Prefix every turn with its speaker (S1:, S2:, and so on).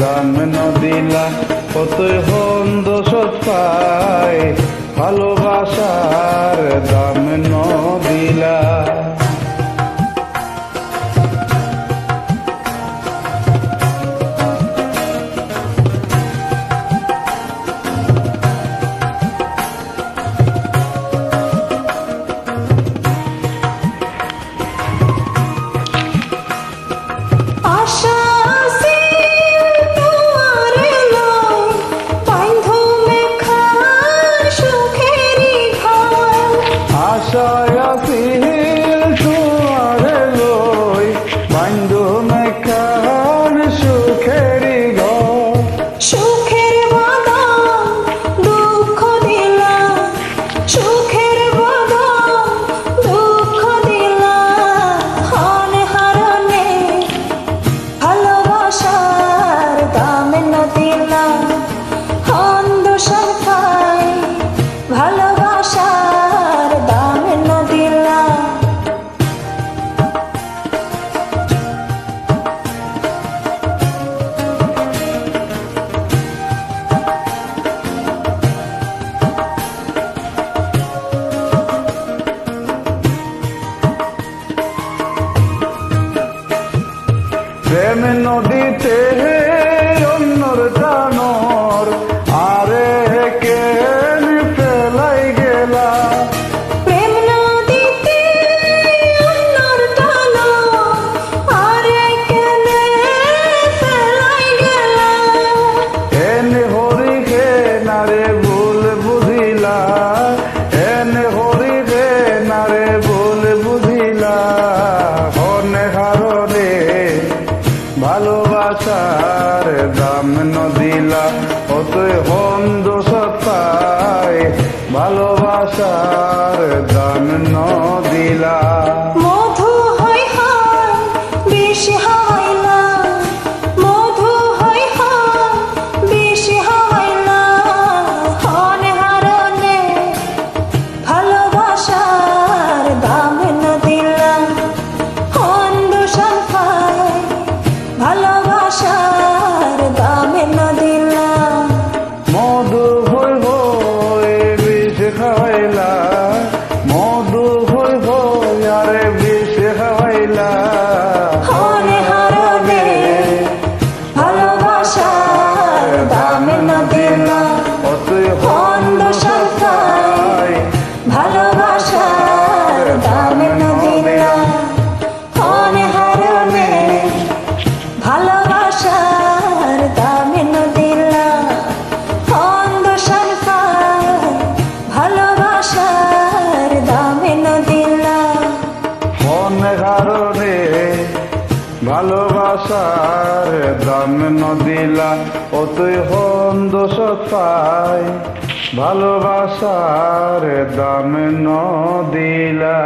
S1: দাম ন দিলা কতই হন্দ সত্তায় ভালোবাসার দাম ন দিলা। আশায় আছিল তোমারে লই বান্ধু মেখান সুখেরি ঘর।
S2: সুখের বদল দুঃখ দিলা, সুখের বদল দুঃখ দিলা, হনে হারনে ভালোবাসার দাম ন দিলা, হন্দ সরকাই ভালোবাসার দাম ন দিলা।
S1: প্রেম নদীতে অন্যর টানর আরে কেন ফেলাই গেলা।
S2: প্রেম নদীতে অন্যর টানো আরে কেনে ফেলাই গেলা।
S1: এনে হরি হে নারে ভুল বুঝিলা, এনে হরি হে নারে ভুল বুঝিলা, হনে হারনে ভালোবাসার দাম ন দিলা অতই হন্দ সত্তায় ভালোবাসার দাম ন দিলা।
S2: মধু হয় হয় বিষ হাওয়াইলা, মধু হয় হয় বিষ হাওয়াইলা, হনে হারনে ভালোবাসার দাম ন দিলা, হন্দ সরকাই ভালোবাসার দাম ন দিলা।
S1: মধু হই হই বিষ খাওয়াইলা, মধু হই হই আরে বিষ খাওয়াইলা,
S2: হনে হারনে ভালোবাসার দাম ন দিলা,
S1: অতই
S2: হন্দ সরকাই ভালোবাসার দাম ন দিলা, হনে হারনে ভালোবাসার দাম ন দিলা, হন্দ সরকাই ভালোবাসার দাম ন দিলা।
S1: হনে হারনে ভালোবাসার দাম ন দিলা অতই হন্দ সত্তায় ভালোবাসার দাম ন দিলা।